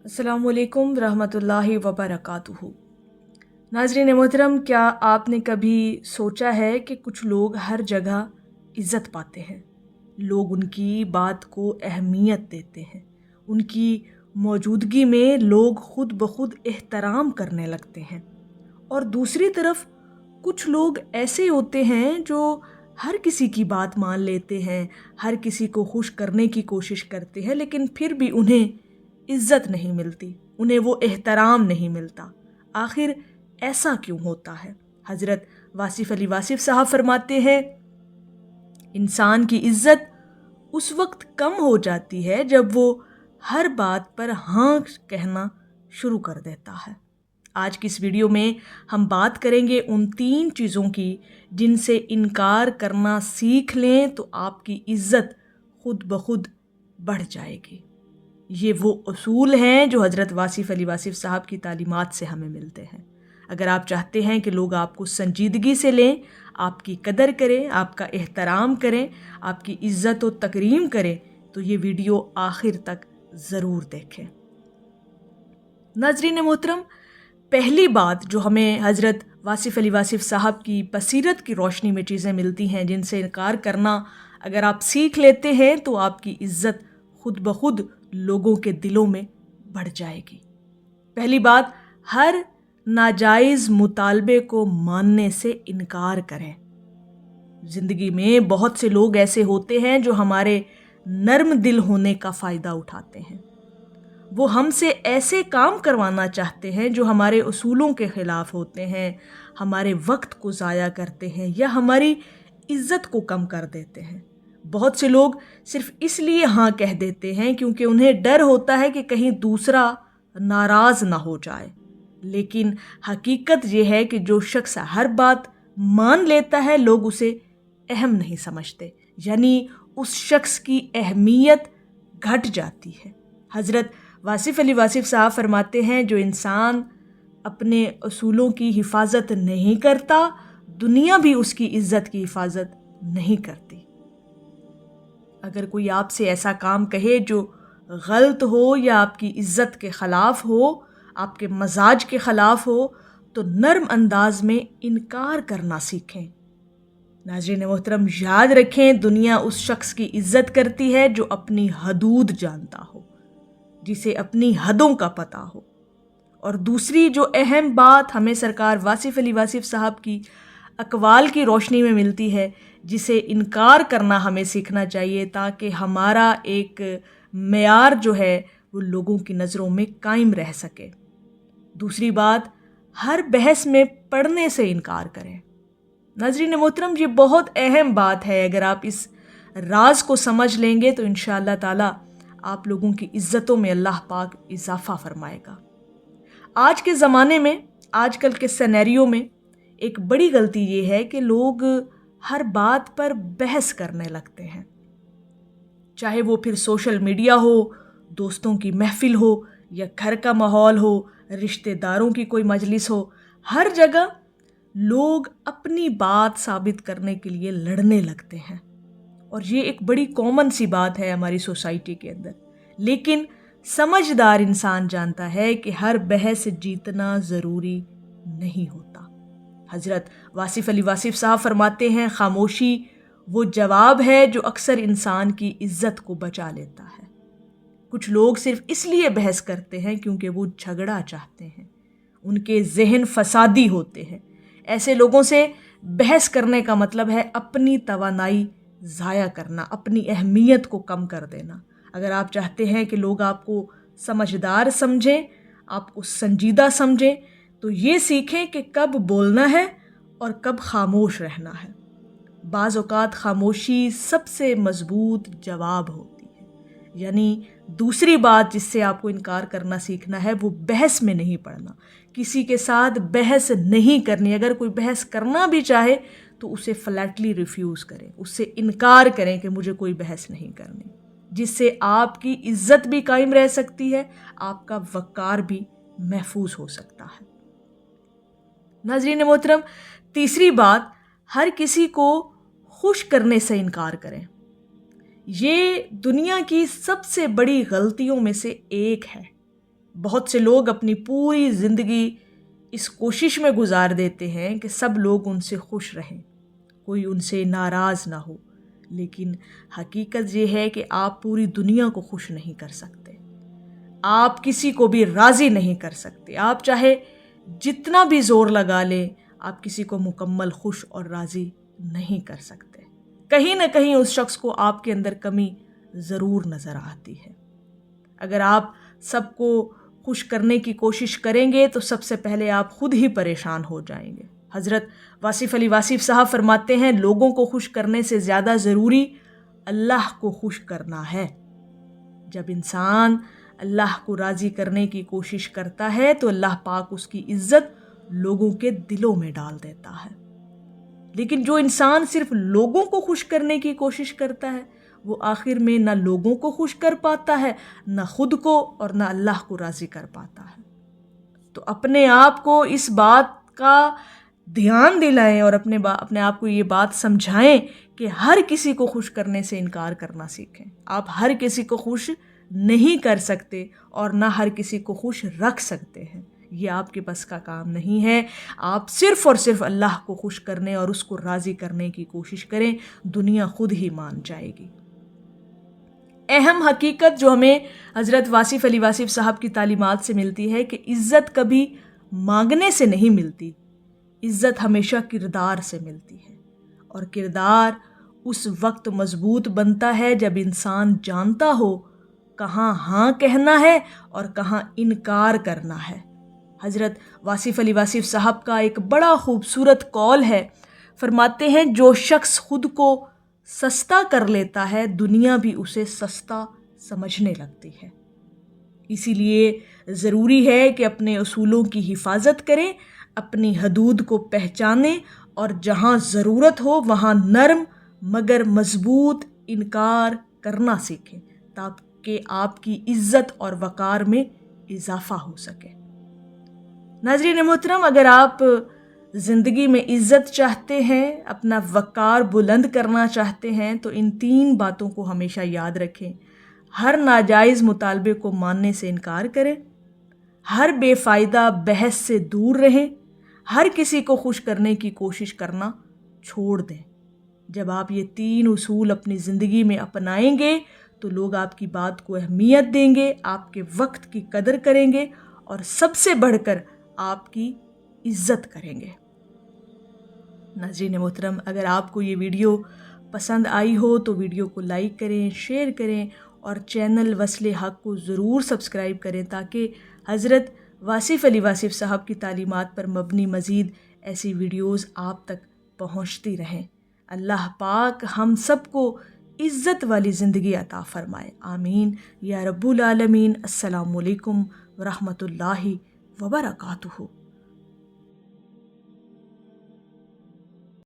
अस्सलामु अलैकुम रहमतुल्लाहि व बरकातुहू। नाज़रीन मोहतरम, क्या आपने कभी सोचा है कि कुछ लोग हर जगह इज़्ज़त पाते हैं, लोग उनकी बात को अहमियत देते हैं, उनकी मौजूदगी में लोग खुद ब खुद एहतराम करने लगते हैं। और दूसरी तरफ कुछ लोग ऐसे होते हैं जो हर किसी की बात मान लेते हैं, हर किसी को खुश करने की कोशिश करते हैं, लेकिन फिर भी उन्हें इज़्ज़त नहीं मिलती, उन्हें वो एहतराम नहीं मिलता। आखिर ऐसा क्यों होता है? हज़रत वासिफ़ अली वासिफ़ साहब फरमाते हैं, इंसान की इज़्ज़त उस वक्त कम हो जाती है जब वो हर बात पर हाँ कहना शुरू कर देता है। आज की इस वीडियो में हम बात करेंगे उन 3 चीज़ों की जिनसे इनकार करना सीख लें तो आपकी इज़्ज़त खुद ब खुद बढ़ जाएगी। ये वो उसूल हैं जो हज़रत वासिफ़ अली वासिफ़ साहब की तालीमात से हमें मिलते हैं। अगर आप चाहते हैं कि लोग आपको संजीदगी से लें, आपकी कदर करें, आपका एहतराम करें, आपकी इज़्ज़त व तकरीम करें, तो ये वीडियो आखिर तक ज़रूर देखें। नाज़रीन मोहतरम, पहली बात जो हमें हज़रत वासिफ़ अली वासिफ़ साहब की बसीरत की रोशनी में चीज़ें मिलती हैं जिनसे इनकार करना अगर आप सीख लेते हैं तो आपकी इज़्ज़त खुद ब खुद लोगों के दिलों में बढ़ जाएगी। पहली बात, हर नाजायज़ मुतालबे को मानने से इनकार करें। ज़िंदगी में बहुत से लोग ऐसे होते हैं जो हमारे नर्म दिल होने का फ़ायदा उठाते हैं। वो हमसे ऐसे काम करवाना चाहते हैं जो हमारे उसूलों के ख़िलाफ़ होते हैं, हमारे वक्त को ज़ाया करते हैं या हमारी इज़्ज़त को कम कर देते हैं। बहुत से लोग सिर्फ़ इसलिए हाँ कह देते हैं क्योंकि उन्हें डर होता है कि कहीं दूसरा नाराज़ ना हो जाए, लेकिन हकीकत ये है कि जो शख्स हर बात मान लेता है लोग उसे अहम नहीं समझते, यानी उस शख्स की अहमियत घट जाती है। हज़रत वासिफ़ अली वासिफ़ साहब फरमाते हैं, जो इंसान अपने असूलों की हिफाजत नहीं करता, दुनिया भी उसकी इज़्ज़त की हिफाजत नहीं करती। अगर कोई आपसे ऐसा काम कहे जो गलत हो या आपकी इज़्ज़त के ख़िलाफ़ हो, आपके मजाज के ख़िलाफ़ हो, तो नर्म अंदाज में इनकार करना सीखें। नाज़रीन मोहतरम, याद रखें, दुनिया उस शख्स की इज़्ज़त करती है जो अपनी हदूद जानता हो, जिसे अपनी हदों का पता हो। और दूसरी जो अहम बात हमें सरकार वासिफ़ अली वासिफ़ साहब की अक़वाल की रोशनी में मिलती है, जिसे इनकार करना हमें सीखना चाहिए ताकि हमारा एक मेयार जो है वो लोगों की नज़रों में कायम रह सके। दूसरी बात, हर बहस में पढ़ने से इनकार करें। नाज़रीन मोहतरम, ये बहुत अहम बात है। अगर आप इस राज को समझ लेंगे तो इंशाअल्लाह ताला आप लोगों की इज़्ज़तों में अल्लाह पाक इजाफ़ा फरमाएगा। आज के ज़माने में, आजकल के सिनेरियो में एक बड़ी गलती ये है कि लोग हर बात पर बहस करने लगते हैं, चाहे वो फिर सोशल मीडिया हो, दोस्तों की महफिल हो या घर का माहौल हो, रिश्तेदारों की कोई मजलिस हो। हर जगह लोग अपनी बात साबित करने के लिए लड़ने लगते हैं और ये एक बड़ी कॉमन सी बात है हमारी सोसाइटी के अंदर। लेकिन समझदार इंसान जानता है कि हर बहस जीतना ज़रूरी नहीं होता। हज़रत वासिफ़ अली वासिफ़ साहब फरमाते हैं, खामोशी वो जवाब है जो अक्सर इंसान की इज़्ज़त को बचा लेता है। कुछ लोग सिर्फ़ इसलिए बहस करते हैं क्योंकि वो झगड़ा चाहते हैं, उनके ज़हन फसादी होते हैं। ऐसे लोगों से बहस करने का मतलब है अपनी तवानाई ज़ाया करना, अपनी अहमियत को कम कर देना। अगर आप चाहते हैं कि लोग आपको समझदार समझें, आपको संजीदा समझें, तो ये सीखें कि कब बोलना है और कब खामोश रहना है। बाज़ औक़ात खामोशी सबसे मज़बूत जवाब होती है। यानी दूसरी बात जिससे आपको इनकार करना सीखना है वो बहस में नहीं पड़ना, किसी के साथ बहस नहीं करनी। अगर कोई बहस करना भी चाहे तो उसे फ्लैटली रिफ्यूज़ करें, उससे इनकार करें कि मुझे कोई बहस नहीं करनी, जिससे आपकी इज़्ज़त भी कायम रह सकती है, आपका वक़ार भी महफूज हो सकता है। नाज़रीन मोहतरम, तीसरी बात, हर किसी को खुश करने से इनकार करें। ये दुनिया की सबसे बड़ी गलतियों में से एक है। بہت سے لوگ اپنی پوری زندگی اس کوشش میں گزار دیتے ہیں کہ سب لوگ ان سے خوش رہیں، کوئی ان سے ناراض نہ ہو، لیکن حقیقت یہ ہے کہ آپ پوری دنیا کو خوش نہیں کر سکتے، آپ کسی کو بھی راضی نہیں کر سکتے، آپ چاہے جتنا بھی زور لگا لیں آپ کسی کو مکمل خوش اور راضی نہیں کر سکتے۔ کہیں نہ کہیں اس شخص کو آپ کے اندر کمی ضرور نظر آتی ہے۔ اگر آپ سب کو خوش کرنے کی کوشش کریں گے تو سب سے پہلے آپ خود ہی پریشان ہو جائیں گے۔ حضرت واصف علی واصف صاحب فرماتے ہیں لوگوں کو خوش کرنے سے زیادہ ضروری اللہ کو خوش کرنا ہے۔ جب انسان اللہ کو راضی کرنے کی کوشش کرتا ہے تو اللہ پاک اس کی عزت لوگوں کے دلوں میں ڈال دیتا ہے، لیکن جو انسان صرف لوگوں کو خوش کرنے کی کوشش کرتا ہے وہ آخر میں نہ لوگوں کو خوش کر پاتا ہے، نہ خود کو، اور نہ اللہ کو راضی کر پاتا ہے۔ تو اپنے آپ کو اس بات کا دھیان دلائیں اور اپنے آپ کو یہ بات سمجھائیں کہ ہر کسی کو خوش کرنے سے انکار کرنا سیکھیں۔ آپ ہر کسی کو خوش نہیں کر سکتے اور نہ ہر کسی کو خوش رکھ سکتے ہیں، یہ آپ کے بس کا کام نہیں ہے۔ آپ صرف اور صرف اللہ کو خوش کرنے اور اس کو راضی کرنے کی کوشش کریں، دنیا خود ہی مان جائے گی۔ اہم حقیقت جو ہمیں حضرت واصف علی واصف صاحب کی تعلیمات سے ملتی ہے کہ عزت کبھی مانگنے سے نہیں ملتی، عزت ہمیشہ کردار سے ملتی ہے، اور کردار اس وقت مضبوط بنتا ہے جب انسان جانتا ہو کہاں ہاں کہنا ہے اور کہاں انکار کرنا ہے۔ حضرت واصف علی واصف صاحب کا ایک بڑا خوبصورت قول ہے، فرماتے ہیں جو شخص خود کو سستا کر لیتا ہے دنیا بھی اسے سستا سمجھنے لگتی ہے۔ اسی لیے ضروری ہے کہ اپنے اصولوں کی حفاظت کریں، اپنی حدود کو پہچانیں اور جہاں ضرورت ہو وہاں نرم مگر مضبوط انکار کرنا سیکھیں تاکہ آپ کی عزت اور وقار میں اضافہ ہو سکے۔ ناظرین محترم، اگر آپ زندگی میں عزت چاہتے ہیں، اپنا وقار بلند کرنا چاہتے ہیں تو ان 3 باتوں کو ہمیشہ یاد رکھیں۔ ہر ناجائز مطالبے کو ماننے سے انکار کریں، ہر بے فائدہ بحث سے دور رہیں، ہر کسی کو خوش کرنے کی کوشش کرنا چھوڑ دیں۔ جب آپ یہ 3 اصول اپنی زندگی میں اپنائیں گے تو لوگ آپ کی بات کو اہمیت دیں گے، آپ کے وقت کی قدر کریں گے اور سب سے بڑھ کر آپ کی عزت کریں گے۔ ناظرین محترم، اگر آپ کو یہ ویڈیو پسند آئی ہو تو ویڈیو کو لائک کریں، شیئر کریں اور چینل وصل حق کو ضرور سبسکرائب کریں تاکہ حضرت واصف علی واصف صاحب کی تعلیمات پر مبنی مزید ایسی ویڈیوز آپ تک پہنچتی رہیں۔ اللہ پاک ہم سب کو عزت والی زندگی عطا فرمائے، آمین یا رب العالمین۔ السلام علیکم ورحمۃ اللہ وبرکاتہ۔